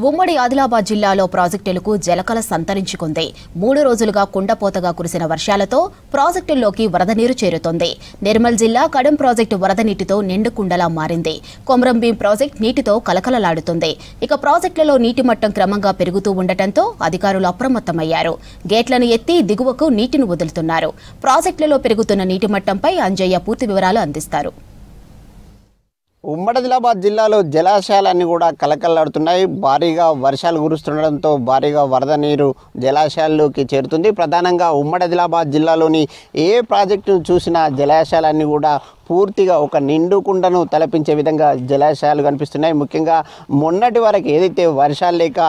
ఉమ్మడి ఆదిలాబాద్ జిల్లాలో ప్రాజెక్టులకు జలకళ సంతరించుకుంది. 3 రోజులుగా కుండపోతగా కురిసిన వర్షాలతో ప్రాజెక్టుల్లోకి వరద నీరు చేరుతోంది. నిర్మల్ జిల్లా కడెం ప్రాజెక్టు వరద నీటితో నిండుకుండలా మారింది. కొమరంభీం ప్రాజెక్టు నీటితో కలకలలాడుతుంది. ఇక ప్రాజెక్టులలో నీటి మట్టం క్రమంగా పెరుగుతూ ఉండటంతో అధికారులు అప్రమత్తమయ్యారు. గేట్లను ఎత్తి దిగువకు నీటిని వదులుతున్నారు. ప్రాజెక్టులలో పెరుగుతున్న నీటి మట్టంపై అంజయ్య పూర్తి వివరాలు అందిస్తారు. ఉమ్మడి ఆదిలాబాద్ జిల్లాలో జలాశయాలన్నీ కూడా కలకల్లాడుతున్నాయి. భారీగా వర్షాలు కురుస్తుండడంతో భారీగా వరద నీరు జలాశయాల్లోకి చేరుతుంది. ప్రధానంగా ఉమ్మడి ఆదిలాబాద్ జిల్లాలోని ఏ ప్రాజెక్టును చూసినా జలాశయాలన్నీ కూడా పూర్తిగా ఒక నిండుకుండను తలపించే విధంగా జలాశయాలు కనిపిస్తున్నాయి. ముఖ్యంగా మొన్నటి వరకు ఏదైతే వర్షాలు లేక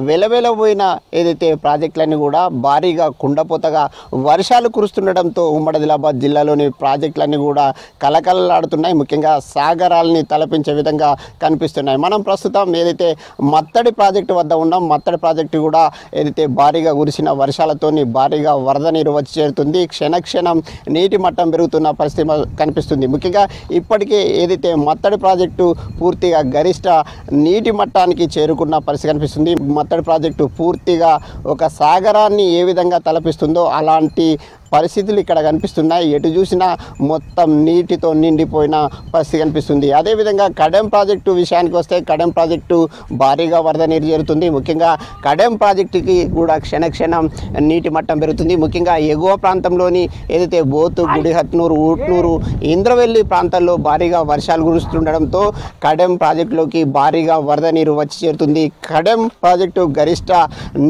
వెలవెలబోయిన ఏదైతే ప్రాజెక్టులన్నీ కూడా భారీగా కుండపోతగా వర్షాలు కురుస్తుండడంతో ఉమ్మడి ఆదిలాబాద్ జిల్లాలోని ప్రాజెక్టులన్నీ కూడా కలకలలాడుతున్నాయి. ముఖ్యంగా సాగరాల్ని తలపించే విధంగా కనిపిస్తున్నాయి. మనం ప్రస్తుతం ఏదైతే మత్తడి ప్రాజెక్టు వద్ద ఉన్నాం. మత్తడి ప్రాజెక్టు కూడా ఏదైతే భారీగా కురిసిన వర్షాలతోని భారీగా వరద నీరు వచ్చి చేరుతుంది. క్షణక్షణం నీటి మట్టం పెరుగుతున్న పరిస్థితి కనిపిస్తుంది. ముఖ్యంగా ఇప్పటికే ఏదైతే మత్తడి ప్రాజెక్టు పూర్తిగా గరిష్ట నీటి మట్టానికి చేరుకున్న పరిస్థితి కనిపిస్తుంది. మత్తడి ప్రాజెక్టు పూర్తిగా ఒక సాగరాన్ని ఏ విధంగా తలపిస్తుందో అలాంటి పరిస్థితులు ఇక్కడ కనిపిస్తున్నాయి. ఎటు చూసినా మొత్తం నీటితో నిండిపోయిన పరిస్థితి కనిపిస్తుంది. అదేవిధంగా కడెం ప్రాజెక్టు విషయానికి వస్తే కడెం ప్రాజెక్టు భారీగా వరద నీరు చేరుతుంది. ముఖ్యంగా కడెం ప్రాజెక్టుకి కూడా క్షణక్షణం నీటి మట్టం పెరుగుతుంది. ముఖ్యంగా ఎగువ ప్రాంతంలోని ఏదైతే బోతు, గుడిహత్నూరు, ఊట్నూరు, ఇంద్రవెల్లి ప్రాంతాల్లో భారీగా వర్షాలు కురుస్తుండడంతో కడెం ప్రాజెక్టులోకి భారీగా వరద నీరు వచ్చి చేరుతుంది. కడెం ప్రాజెక్టు గరిష్ట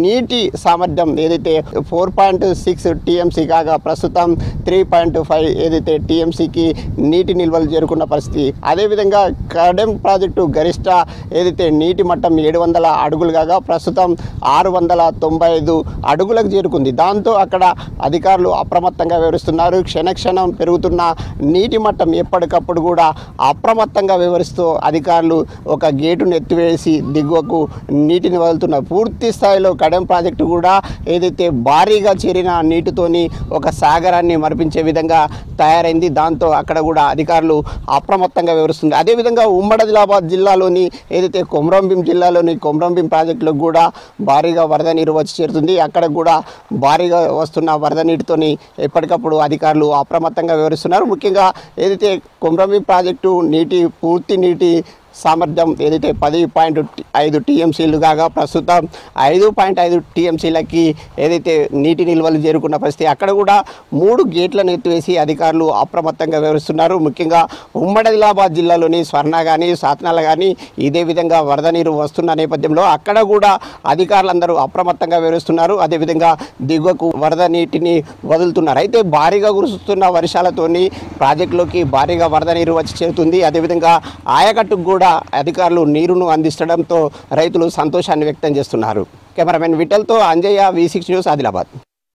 నీటి సామర్థ్యం ఏదైతే 4.6 TMC కాగా ప్రస్తుతం 3.5 ఏదైతే TMCకి నీటి నిల్వలు చేరుకున్న పరిస్థితి. అదేవిధంగా కడెం ప్రాజెక్టు గరిష్ట ఏదైతే నీటి మట్టం 700 అడుగులు కాగా ప్రస్తుతం 695 అడుగులకు చేరుకుంది. దాంతో అక్కడ అధికారులు అప్రమత్తంగా వ్యవహరిస్తున్నారు. క్షణక్షణం పెరుగుతున్న నీటి మట్టం ఎప్పటికప్పుడు కూడా అప్రమత్తంగా వ్యవహరిస్తూ అధికారులు ఒక గేటును ఎత్తివేసి దిగువకు నీటిని వదులుతున్నారు. పూర్తి స్థాయిలో కడెం ప్రాజెక్టు కూడా ఏదైతే భారీగా చేరిన నీటితోని ఒక సాగరాన్ని మరిపించే విధంగా తయారైంది. దాంతో అక్కడ కూడా అధికారులు అప్రమత్తంగా వ్యవహరిస్తుంది. అదేవిధంగా ఉమ్మడి ఆదిలాబాద్ జిల్లాలోని ఏదైతే కొమరంభీం జిల్లాలోని కొమరంభీం ప్రాజెక్టులకు కూడా భారీగా వరద నీరు వచ్చి చేరుతుంది. అక్కడ కూడా భారీగా వస్తున్న వరద నీటితోని ఎప్పటికప్పుడు అధికారులు అప్రమత్తంగా వ్యవహరిస్తున్నారు. ముఖ్యంగా ఏదైతే కొమరంభీం ప్రాజెక్టు పూర్తి నీటి సామర్థ్యం ఏదైతే 10.5 TMCలు కాగా ప్రస్తుతం 5.5 TMCలకి ఏదైతే నీటి నిల్వలు చేరుకున్న పరిస్థితి. అక్కడ కూడా 3 గేట్లను ఎత్తివేసి అధికారులు అప్రమత్తంగా వ్యవహరిస్తున్నారు. ముఖ్యంగా ఉమ్మడి ఆదిలాబాద్ జిల్లాలోని స్వర్ణ కానీ సాత్నాల కానీ ఇదే విధంగా వరద నీరు వస్తున్న నేపథ్యంలో అక్కడ కూడా అధికారులందరూ అప్రమత్తంగా వ్యవహరిస్తున్నారు. అదేవిధంగా దిగువకు వరద నీటిని వదులుతున్నారు. అయితే భారీగా కురుస్తున్న వర్షాలతోని ప్రాజెక్టులోకి భారీగా వరద నీరు వచ్చి చేరుతుంది. అదేవిధంగా ఆయకట్టుకు కూడా అధికారులు నీరును అందించడంతో రైతులు సంతోషాన్ని వ్యక్తం చేస్తున్నారు. కెమెరామెన్ విఠల్తో అంజయ్య, V6 న్యూస్, ఆదిలాబాద్.